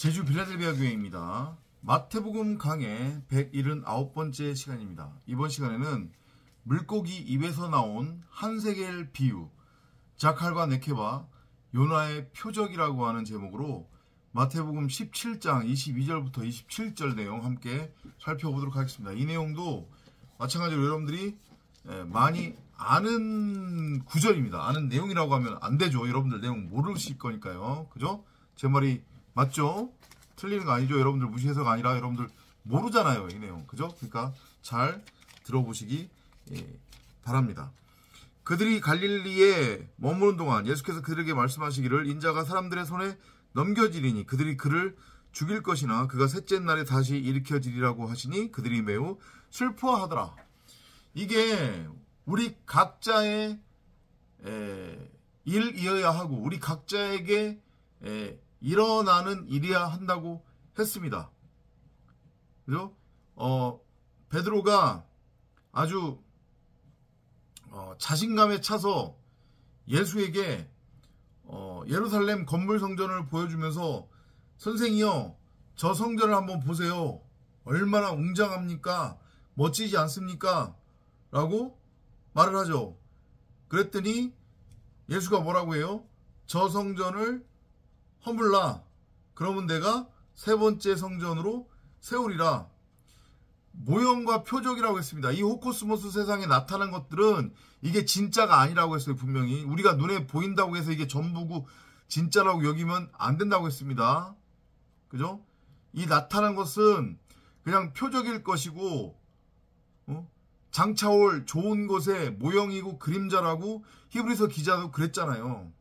제주 빌라델비아 교회입니다. 마태복음 강의 179번째 시간입니다. 이번 시간에는 물고기 입에서 나온 한세겔 비유, 자칼과 네케바, 요나의 표적이라고 하는 제목으로 마태복음 17장 22절부터 27절 내용 함께 살펴보도록 하겠습니다. 이 내용도 마찬가지로 여러분들이 많이 아는 구절입니다. 아는 내용이라고 하면 안 되죠. 여러분들 내용 모르실 거니까요. 그죠? 제 말이 맞죠? 틀리는 거 아니죠? 여러분들 무시해서가 아니라 여러분들 모르잖아요. 이 내용. 그죠? 그러니까 잘 들어보시기 바랍니다. 그들이 갈릴리에 머무는 동안 예수께서 그들에게 말씀하시기를 인자가 사람들의 손에 넘겨지리니 그들이 그를 죽일 것이나 그가 셋째 날에 다시 일으켜지리라고 하시니 그들이 매우 슬퍼하더라. 이게 우리 각자의 일이어야 하고 우리 각자에게 일어나는 일이야 한다고 했습니다. 그죠? 베드로가 아주 자신감에 차서 예수에게 예루살렘 건물 성전을 보여주면서 선생이요, 저 성전을 한번 보세요. 얼마나 웅장합니까? 멋지지 않습니까? 라고 말을 하죠. 그랬더니 예수가 뭐라고 해요? 저 성전을 허물라. 그러면 내가 세 번째 성전으로 세우리라. 모형과 표적이라고 했습니다. 이 호코스모스 세상에 나타난 것들은 이게 진짜가 아니라고 했어요. 분명히 우리가 눈에 보인다고 해서 이게 전부고 진짜라고 여기면 안 된다고 했습니다. 그죠? 이 나타난 것은 그냥 표적일 것이고 장차올 좋은 것의 모형이고 그림자라고 히브리서 기자도 그랬잖아요.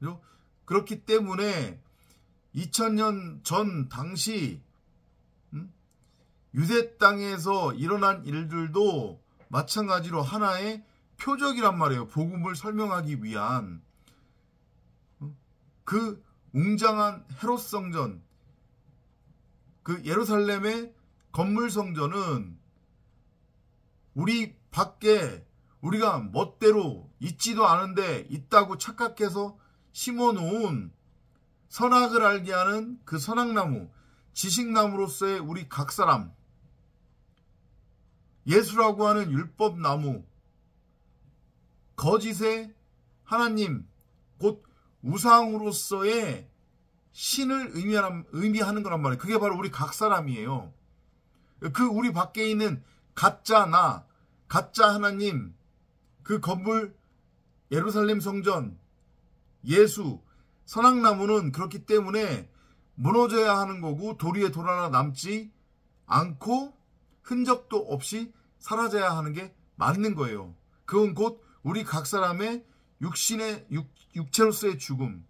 그죠? 그렇기 때문에 2000년 전 당시 유대 땅에서 일어난 일들도 마찬가지로 하나의 표적이란 말이에요. 복음을 설명하기 위한 그 웅장한 헤롯 성전, 그 예루살렘의 건물 성전은 우리 밖에 우리가 멋대로 있지도 않은데 있다고 착각해서 심어놓은 선악을 알게 하는 그 선악나무, 지식나무로서의 우리 각사람, 예수라고 하는 율법나무, 거짓의 하나님, 곧 우상으로서의 신을 의미하는 거란 말이에요. 그게 바로 우리 각사람이에요. 그 우리 밖에 있는 가짜 나, 가짜 하나님, 그 건물, 예루살렘 성전, 예수, 선악나무는 그렇기 때문에 무너져야 하는 거고 도리에 돌 하나 남지 않고 흔적도 없이 사라져야 하는 게 맞는 거예요. 그건 곧 우리 각 사람의 육체로서의 죽음,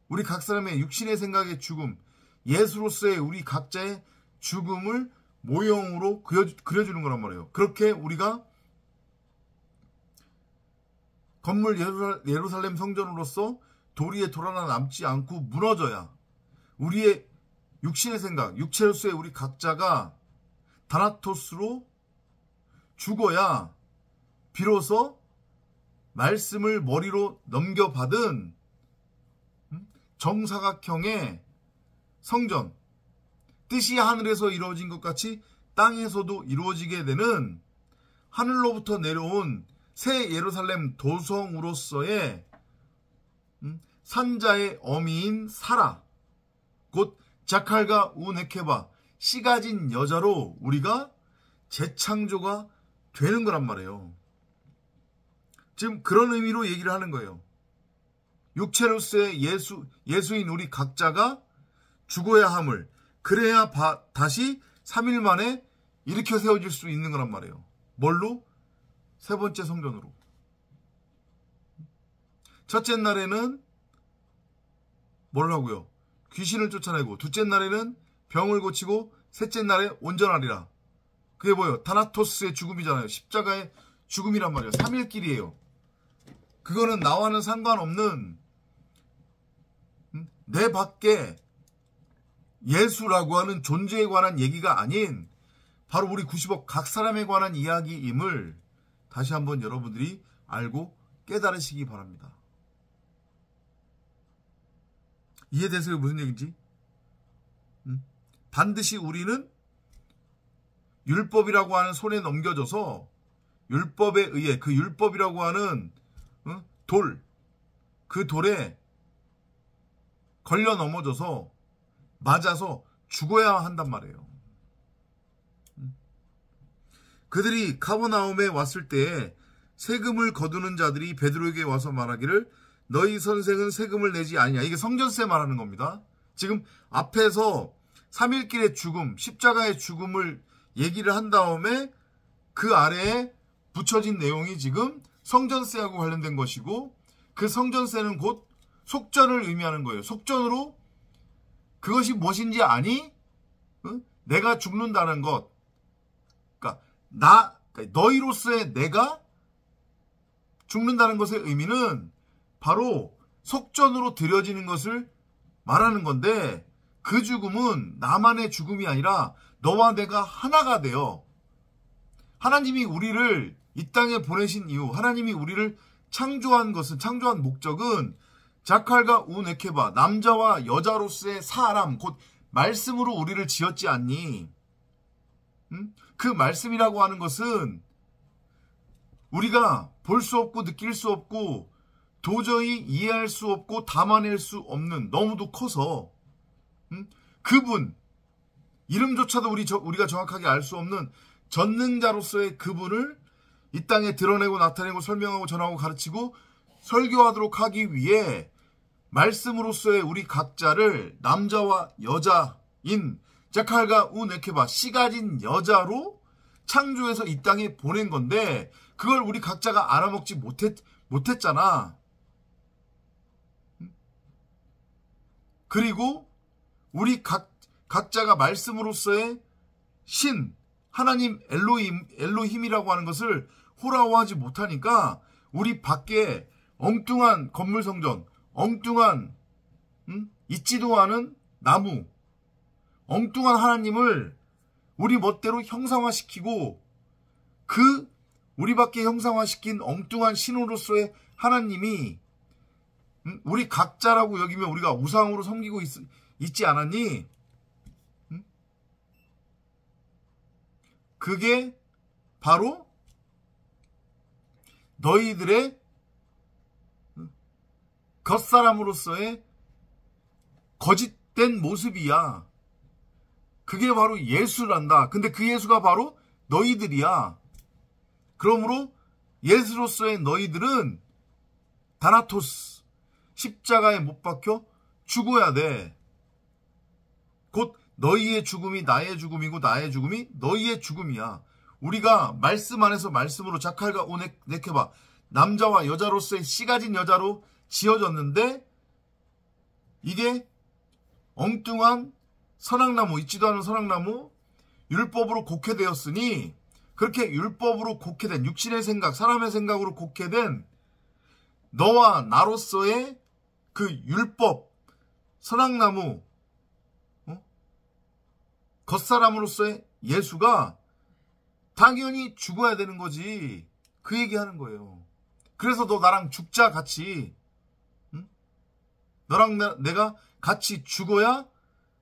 우리 각 사람의 육신의 생각의 죽음, 예수로서의 우리 각자의 죽음을 모형으로 그려주는 거란 말이에요. 그렇게 우리가 건물 예루살렘 성전으로서 도리에 돌 하나 남지 않고 무너져야 우리의 육신의 생각, 육체로서의 우리 각자가 다나토스로 죽어야 비로소 말씀을 머리로 넘겨받은 정사각형의 성전, 뜻이 하늘에서 이루어진 것 같이 땅에서도 이루어지게 되는 하늘로부터 내려온 새 예루살렘 도성으로서의 산자의 어미인 사라, 곧 자칼과 우네케바, 씨 가진 여자로 우리가 재창조가 되는 거란 말이에요. 지금 그런 의미로 얘기를 하는 거예요. 육체로서의 예수인 우리 각자가 죽어야 함을, 그래야 다시 3일 만에 일으켜 세워질 수 있는 거란 말이에요. 뭘로? 세 번째 성전으로. 첫째 날에는 뭘 하고요? 귀신을 쫓아내고, 둘째 날에는 병을 고치고, 셋째 날에 온전하리라. 그게 뭐예요? 다나토스의 죽음이잖아요. 십자가의 죽음이란 말이에요. 3일길이에요. 그거는 나와는 상관없는 내 밖에 예수라고 하는 존재에 관한 얘기가 아닌 바로 우리 90억 각 사람에 관한 이야기임을 다시 한번 여러분들이 알고 깨달으시기 바랍니다. 이해되세요? 무슨 얘기인지? 반드시 우리는 율법이라고 하는 손에 넘겨져서 율법에 의해 그 율법이라고 하는 그 돌에 걸려 넘어져서 맞아서 죽어야 한단 말이에요. 그들이 가버나움에 왔을 때에 세금을 거두는 자들이 베드로에게 와서 말하기를 너희 선생은 세금을 내지 아니냐. 이게 성전세 말하는 겁니다. 지금 앞에서 3일길의 죽음, 십자가의 죽음을 얘기를 한 다음에 그 아래에 붙여진 내용이 지금 성전세하고 관련된 것이고, 그 성전세는 곧 속전을 의미하는 거예요. 속전으로 그것이 무엇인지 아니? 내가 죽는다는 것. 그러니까 너희로서의 내가 죽는다는 것의 의미는 바로 속전으로 드려지는 것을 말하는 건데, 그 죽음은 나만의 죽음이 아니라 너와 내가 하나가 되어 하나님이 우리를 이 땅에 보내신 이유, 하나님이 우리를 창조한 목적은 자칼과 우네케바, 남자와 여자로서의 사람, 곧 말씀으로 우리를 지었지 않니? 그 말씀이라고 하는 것은 우리가 볼 수 없고 느낄 수 없고 도저히 이해할 수 없고 담아낼 수 없는, 너무도 커서 그분, 이름조차도 우리가 정확하게 알 수 없는 전능자로서의 그분을 이 땅에 드러내고 나타내고 설명하고 전하고 가르치고 설교하도록 하기 위해 말씀으로서의 우리 각자를 남자와 여자인 자칼과 우네케바, 씨 가진 여자로 창조해서 이 땅에 보낸 건데, 그걸 우리 각자가 알아먹지 못했잖아. 그리고 우리 각자가 말씀으로서의 신, 하나님 엘로힘이라고 하는 것을 호라워하지 못하니까 우리 밖에 엉뚱한 건물 성전, 엉뚱한 있지도 않은 나무, 엉뚱한 하나님을 우리 멋대로 형상화시키고, 그 우리 밖에 형상화시킨 엉뚱한 신으로서의 하나님이 우리 각자라고 여기면 우리가 우상으로 섬기고 있지 않았니? 그게 바로 너희들의 겉사람으로서의 거짓된 모습이야. 그게 바로 예수란다. 근데 그 예수가 바로 너희들이야. 그러므로 예수로서의 너희들은 다나토스, 십자가에 못 박혀 죽어야 돼. 곧 너희의 죽음이 나의 죽음이고 나의 죽음이 너희의 죽음이야. 우리가 말씀 안에서 말씀으로 자칼과 오네케바, 남자와 여자로서의 씨 가진 여자로 지어졌는데, 이게 엉뚱한 선악나무, 있지도 않은 선악나무, 율법으로 곡해되었으니, 그렇게 율법으로 곡해된 육신의 생각, 사람의 생각으로 곡해된 너와 나로서의 그 율법, 선악나무, 겉사람으로서의 예수가 당연히 죽어야 되는 거지. 그 얘기하는 거예요. 그래서 너 나랑 죽자, 같이. 너랑 내가 같이 죽어야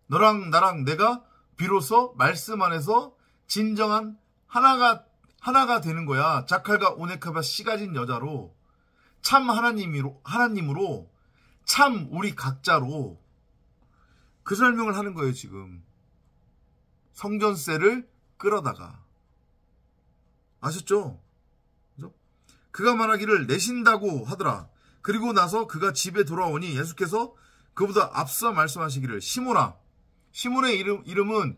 너랑 나랑 내가 비로소 말씀 안에서 진정한 하나가 되는 거야. 자칼과 오네카바 씨 가진 여자로, 참 하나님으로, 참 우리 각자로. 그 설명을 하는 거예요, 지금. 성전세를 끌어다가. 아셨죠? 그죠? 그가 말하기를 내신다고 하더라. 그리고 나서 그가 집에 돌아오니 예수께서 그보다 앞서 말씀하시기를 시몬아. 시몬의 이름은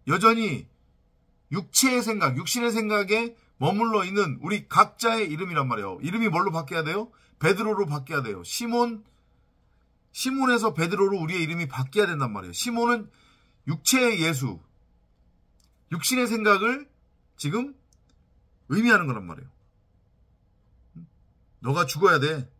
여전히 육체의 생각, 육신의 생각에 머물러 있는 우리 각자의 이름이란 말이에요. 이름이 뭘로 바뀌어야 돼요? 베드로로 바뀌어야 돼요. 시몬에서 베드로로 우리의 이름이 바뀌어야 된단 말이에요. 시몬은 육체의 예수, 육신의 생각을 지금 의미하는 거란 말이에요. 너가 죽어야 돼.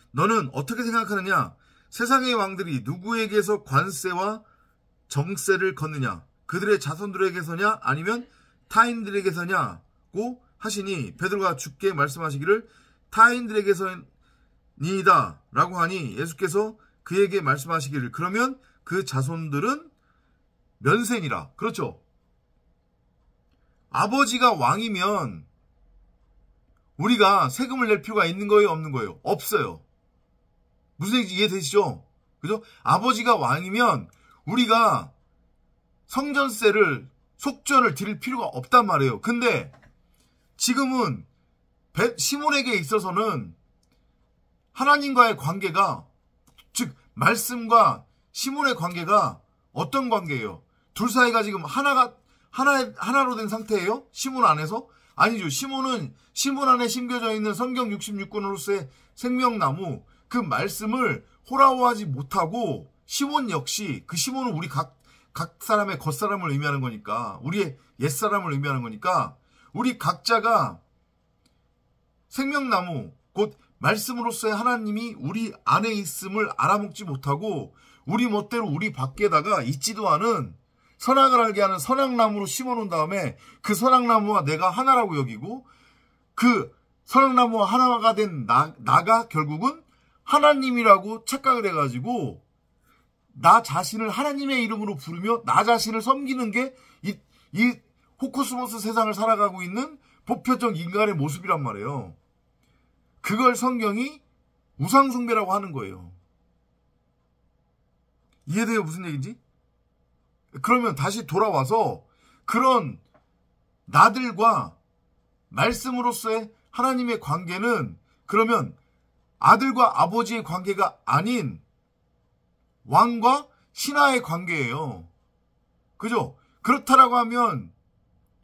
너는 어떻게 생각하느냐? 세상의 왕들이 누구에게서 관세와 정세를 걷느냐? 그들의 자손들에게서냐? 아니면 타인들에게서냐고 하시니, 베드로가 주께 말씀하시기를 타인들에게서니이다 라고 하니, 예수께서 그에게 말씀하시기를 그러면 그 자손들은 면세니라. 그렇죠. 아버지가 왕이면 우리가 세금을 낼 필요가 있는 거예요, 없는 거예요? 없어요. 무슨 얘기인지 이해되시죠? 그죠? 아버지가 왕이면 우리가 성전세를, 속전을 드릴 필요가 없단 말이에요. 근데 지금은 시몬에게 있어서는 하나님과의 관계가, 즉 말씀과 시몬의 관계가 어떤 관계예요? 둘 사이가 지금 하나로 된 상태예요? 시몬 안에서? 아니죠. 시몬 안에 심겨져 있는 성경 66권으로서의 생명나무, 그 말씀을 호라호하지 못하고, 시몬 역시, 그 시몬은 우리 각 사람의 겉사람을 의미하는 거니까, 우리의 옛사람을 의미하는 거니까, 우리 각자가 생명나무, 곧 말씀으로서의 하나님이 우리 안에 있음을 알아먹지 못하고, 우리 멋대로 우리 밖에다가 있지도 않은 선악을 알게 하는 선악나무로 심어놓은 다음에 그 선악나무와 내가 하나라고 여기고, 그 선악나무와 하나가 된 나가 결국은 하나님이라고 착각을 해가지고 나 자신을 하나님의 이름으로 부르며 나 자신을 섬기는 게 이 호코스모스 세상을 살아가고 있는 보편적 인간의 모습이란 말이에요. 그걸 성경이 우상숭배라고 하는 거예요. 이해돼요? 무슨 얘기인지? 그러면 다시 돌아와서 그런 나들과 말씀으로서의 하나님의 관계는 그러면 아들과 아버지의 관계가 아닌 왕과 신하의 관계예요. 그죠? 그렇다라고 하면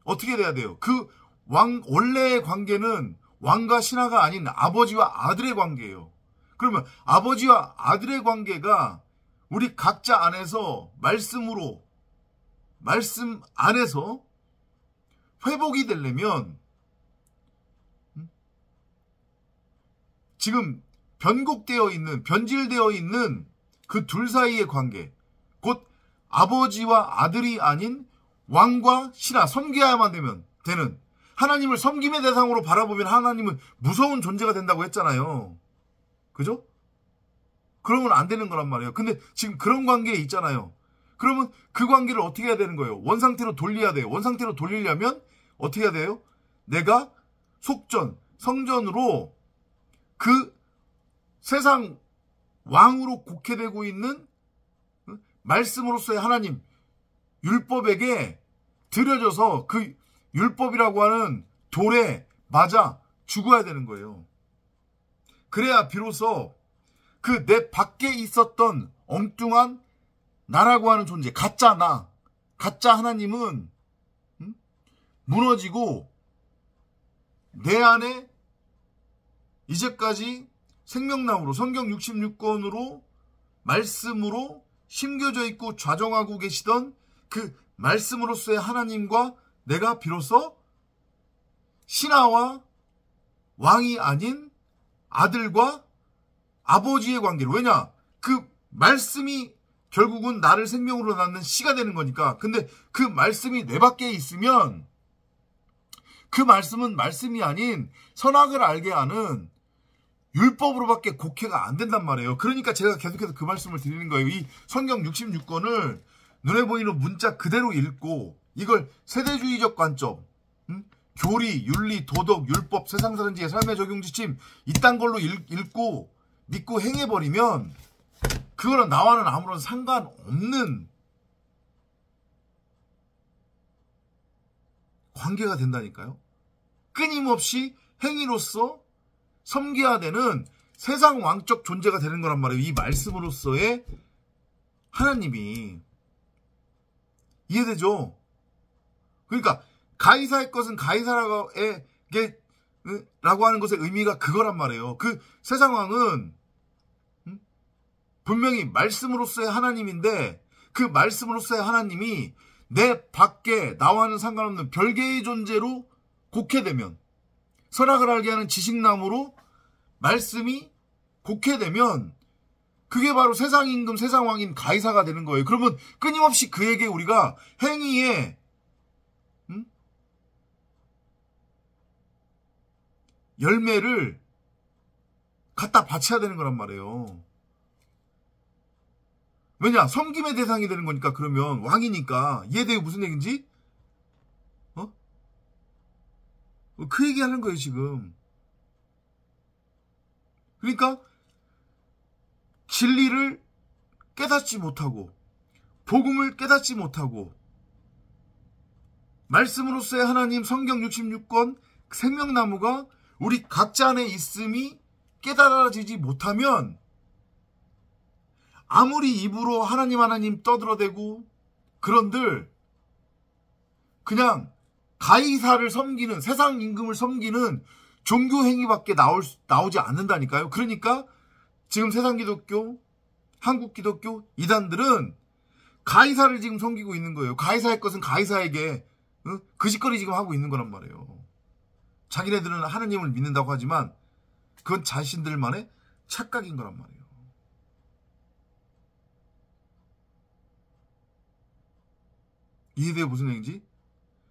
어떻게 돼야 돼요? 그 원래의 관계는 왕과 신하가 아닌 아버지와 아들의 관계예요. 그러면 아버지와 아들의 관계가 우리 각자 안에서 말씀 안에서 회복이 되려면 지금 변질되어 있는 그 둘 사이의 관계, 곧 아버지와 아들이 아닌 왕과 신하, 섬겨야만 되는, 하나님을 섬김의 대상으로 바라보면 하나님은 무서운 존재가 된다고 했잖아요. 그죠? 그러면 안 되는 거란 말이에요. 근데 지금 그런 관계에 있잖아요. 그러면 그 관계를 어떻게 해야 되는 거예요? 원상태로 돌려야 돼요. 원상태로 돌리려면 어떻게 해야 돼요? 내가 성전으로 그 세상 왕으로 곡해되고 있는 말씀으로서의 하나님, 율법에게 들여져서 그 율법이라고 하는 돌에 맞아 죽어야 되는 거예요. 그래야 비로소 그 내 밖에 있었던 엉뚱한 나라고 하는 존재, 가짜 하나님은 무너지고 내 안에 이제까지 생명나무로 성경 66권으로 말씀으로 심겨져 있고 좌정하고 계시던 그 말씀으로서의 하나님과 내가 비로소 신하와 왕이 아닌 아들과 아버지의 관계로. 왜냐? 그 말씀이 결국은 나를 생명으로 낳는 씨가 되는 거니까. 근데 그 말씀이 내 밖에 있으면 그 말씀은 말씀이 아닌 선악을 알게 하는 율법으로밖에 곡해가 안 된단 말이에요. 그러니까 제가 계속해서 그 말씀을 드리는 거예요. 이 성경 66권을 눈에 보이는 문자 그대로 읽고 이걸 세대주의적 관점, 교리, 윤리, 도덕, 율법, 세상사는지의 삶의 적용 지침 이딴 걸로 읽고 믿고 행해버리면 그거는 나와는 아무런 상관없는 관계가 된다니까요. 끊임없이 행위로서 섬겨야 되는 세상 왕적 존재가 되는 거란 말이에요. 이 말씀으로서의 하나님이. 이해되죠? 그러니까 가이사의 것은 가이사에게 라고 하는 것의 의미가 그거란 말이에요. 그 세상 왕은 분명히 말씀으로서의 하나님인데 그 말씀으로서의 하나님이 내 밖에 나와는 상관없는 별개의 존재로 곡해되면, 선악을 알게 하는 지식나무로 말씀이 곡해되면 그게 바로 세상 임금, 세상 왕인 가이사가 되는 거예요. 그러면 끊임없이 그에게 우리가 행위에 열매를 갖다 바쳐야 되는 거란 말이에요. 왜냐? 섬김의 대상이 되는 거니까. 그러면 왕이니까. 이해돼요? 무슨 얘기인지? 그 얘기하는 거예요 지금. 그러니까 진리를 깨닫지 못하고 복음을 깨닫지 못하고 말씀으로서의 하나님 성경 66권 생명나무가 우리 각자 안에 있음이 깨달아지지 못하면 아무리 입으로 하나님 떠들어대고 그런들 그냥 가이사를 섬기는 세상 임금을 섬기는 종교 행위밖에 나오지 않는다니까요. 그러니까 지금 세상 기독교, 한국 기독교 이단들은 가이사를 지금 섬기고 있는 거예요. 가이사의 것은 가이사에게 그 짓거리 지금 하고 있는 거란 말이에요. 자기네들은 하나님을 믿는다고 하지만 그건 자신들만의 착각인 거란 말이에요. 이해돼요? 무슨 얘기인지?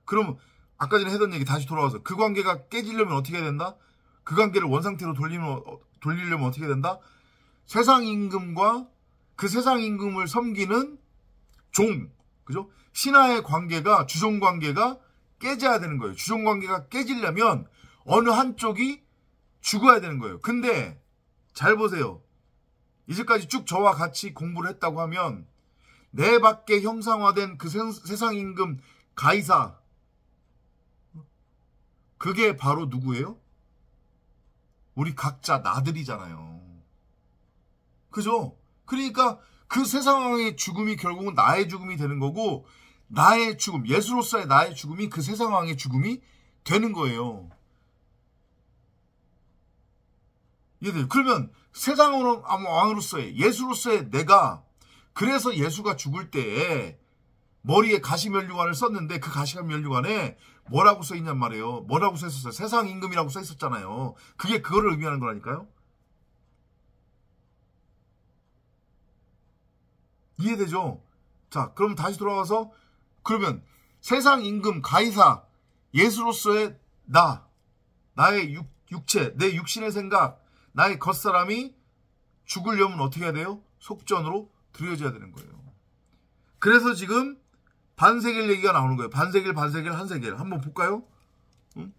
그럼 아까 전에 하던 얘기 다시 돌아와서 그 관계가 깨지려면 어떻게 해야 된다? 그 관계를 원상태로 돌리려면 어떻게 된다? 세상 임금과 그 세상 임금을 섬기는 종, 그죠? 신하의 관계가, 주종 관계가 깨져야 되는 거예요. 주종 관계가 깨지려면 어느 한쪽이 죽어야 되는 거예요. 근데 잘 보세요. 이제까지 쭉 저와 같이 공부를 했다고 하면 내 밖에 형상화된 그 세상 임금 가이사, 그게 바로 누구예요? 우리 각자 나들이잖아요. 그죠? 그러니까 그 세상의 죽음이 결국은 나의 죽음이 되는 거고 나의 죽음, 예수로서의 나의 죽음이 그 세상 왕의 죽음이 되는 거예요. 이해돼요? 그러면 세상 왕으로서의 예수로서의 내가 그래서 예수가 죽을 때에 머리에 가시면류관을 썼는데 그 가시면류관에 뭐라고 써있냔 말이에요. 뭐라고 써있었어요? 세상 임금이라고 써있었잖아요. 그게 그거를 의미하는 거라니까요. 이해되죠? 자, 그럼 다시 돌아와서 그러면 세상 임금 가이사 예수로서의 나의 육체, 내 육신의 생각, 나의 겉사람이 죽으려면 어떻게 해야 돼요? 속전으로 드려져야 되는 거예요. 그래서 지금 반세겔 얘기가 나오는 거예요. 반세겔, 한세겔. 한번 볼까요? 응?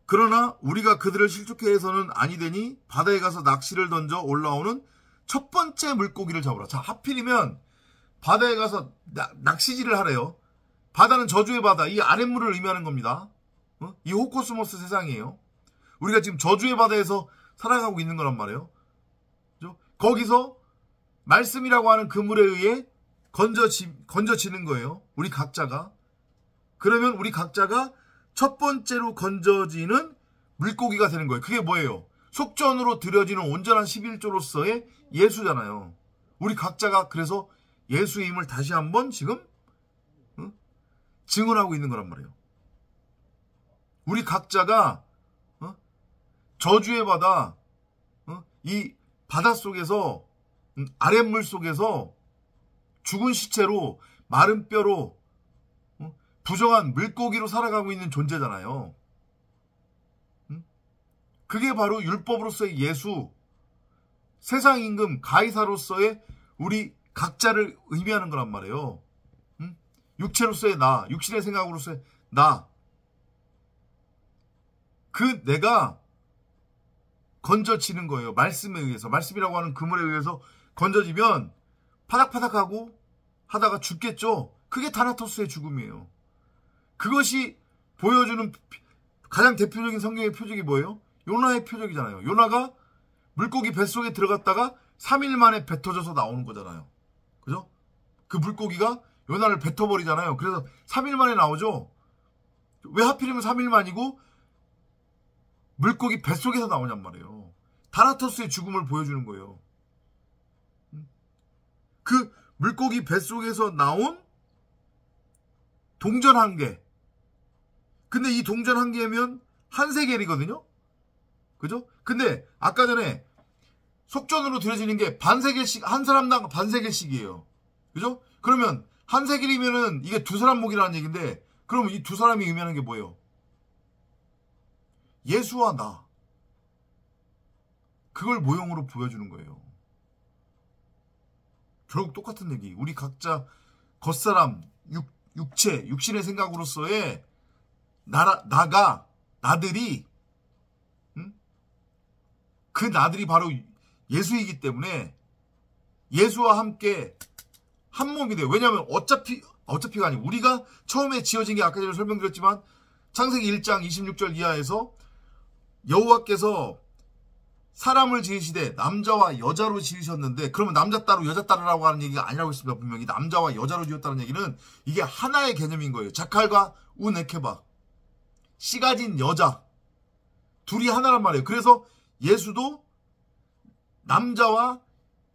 그러나 우리가 그들을 실족해 해서는 아니 되니 바다에 가서 낚시를 던져 올라오는 첫 번째 물고기를 잡으라. 자, 하필이면 바다에 가서 낚시질을 하래요. 바다는 저주의 바다, 이 아랫물을 의미하는 겁니다. 이 호코스모스 세상이에요. 우리가 지금 저주의 바다에서 살아가고 있는 거란 말이에요. 그죠? 거기서 말씀이라고 하는 그물에 의해 건져지는 거예요. 우리 각자가. 그러면 우리 각자가 첫 번째로 건져지는 물고기가 되는 거예요. 그게 뭐예요? 속전으로 드려지는 온전한 11조로서의 예수잖아요. 우리 각자가 그래서 예수의 힘을 다시 한번 지금 증언하고 있는 거란 말이에요. 우리 각자가 저주의 바다, 이 바다 속에서 아랫물 속에서 죽은 시체로 마른 뼈로 부정한 물고기로 살아가고 있는 존재잖아요. 그게 바로 율법으로서의 예수, 세상 임금 가이사로서의 우리 각자를 의미하는 거란 말이에요. 육체로서의 나, 육신의 생각으로서의 나. 그 내가 건져지는 거예요. 말씀에 의해서. 말씀이라고 하는 그물에 의해서 건져지면 파닥파닥하고 하다가 죽겠죠. 그게 타나토스의 죽음이에요. 그것이 보여주는 가장 대표적인 성경의 표적이 뭐예요? 요나의 표적이잖아요. 요나가 물고기 뱃속에 들어갔다가 3일 만에 뱉어져서 나오는 거잖아요. 그죠? 그 물고기가 요나를 뱉어버리잖아요. 그래서 3일 만에 나오죠. 왜 하필이면 3일 만이고 물고기 뱃속에서 나오냔 말이에요. 타나토스의 죽음을 보여주는 거예요. 그 물고기 뱃속에서 나온 동전 한 개. 근데 이 동전 한 개면 한세겔이거든요. 그죠? 근데 아까 전에 속전으로 들여지는 게 반세겔씩, 한 사람당 반세겔씩이에요. 그죠? 그러면 한세겔이면은 이게 두 사람 목이라는 얘기인데, 그러면 이 두 사람이 의미하는 게 뭐예요? 예수와 나. 그걸 모형으로 보여주는 거예요. 결국 똑같은 얘기. 우리 각자 겉사람, 육체, 육신의 생각으로서의 나들이, 그 나들이 바로 예수이기 때문에 예수와 함께 한 몸이 돼요. 왜냐하면 어차피가 아니고 우리가 처음에 지어진 게 아까 전에 설명드렸지만 창세기 1장 26절 이하에서 여호와께서 사람을 지으시되 남자와 여자로 지으셨는데, 그러면 남자 따로 여자 따로라고 하는 얘기가 아니라고 했습니다. 분명히 남자와 여자로 지었다는 얘기는 이게 하나의 개념인 거예요. 자칼과 우네케바, 씨 가진 여자, 둘이 하나란 말이에요. 그래서 예수도 남자와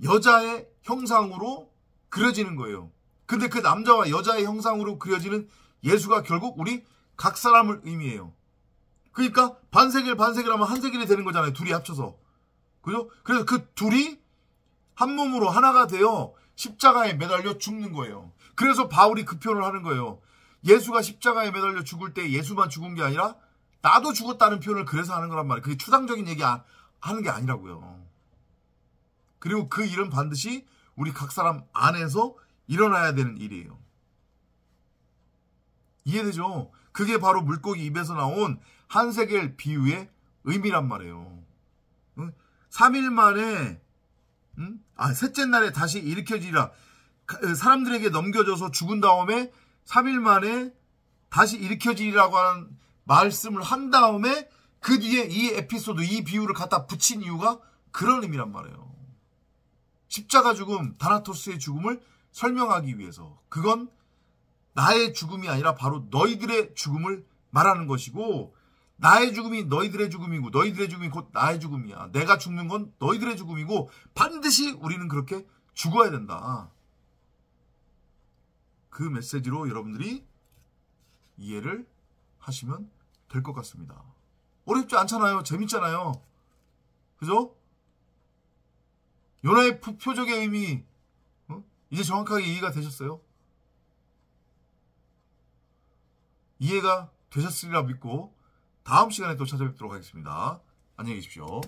여자의 형상으로 그려지는 거예요. 근데 그 남자와 여자의 형상으로 그려지는 예수가 결국 우리 각 사람을 의미해요. 그러니까 반세겔 하면 한 세겔이 되는 거잖아요. 둘이 합쳐서. 그죠? 그래서 그 둘이 한 몸으로 하나가 되어 십자가에 매달려 죽는 거예요. 그래서 바울이 그 표현을 하는 거예요. 예수가 십자가에 매달려 죽을 때 예수만 죽은 게 아니라 나도 죽었다는 표현을 그래서 하는 거란 말이에요. 그게 추상적인 얘기 하는 게 아니라고요. 그리고 그 일은 반드시 우리 각 사람 안에서 일어나야 되는 일이에요. 이해되죠? 그게 바로 물고기 입에서 나온 한세겔 비유의 의미란 말이에요. 3일 만에, 셋째 날에 다시 일으켜지리라. 사람들에게 넘겨져서 죽은 다음에 3일 만에 다시 일으켜지리라고 하는 말씀을 한 다음에 그 뒤에 이 에피소드, 이 비유를 갖다 붙인 이유가 그런 의미란 말이에요. 십자가 죽음, 다나토스의 죽음을 설명하기 위해서. 그건 나의 죽음이 아니라 바로 너희들의 죽음을 말하는 것이고, 나의 죽음이 너희들의 죽음이고 너희들의 죽음이 곧 나의 죽음이야. 내가 죽는 건 너희들의 죽음이고 반드시 우리는 그렇게 죽어야 된다. 그 메시지로 여러분들이 이해를 하시면 될 것 같습니다. 어렵지 않잖아요. 재밌잖아요. 그죠? 요나의 표적의 의미 이제 정확하게 이해가 되셨어요? 이해가 되셨으리라 믿고 다음 시간에 또 찾아뵙도록 하겠습니다. 안녕히 계십시오.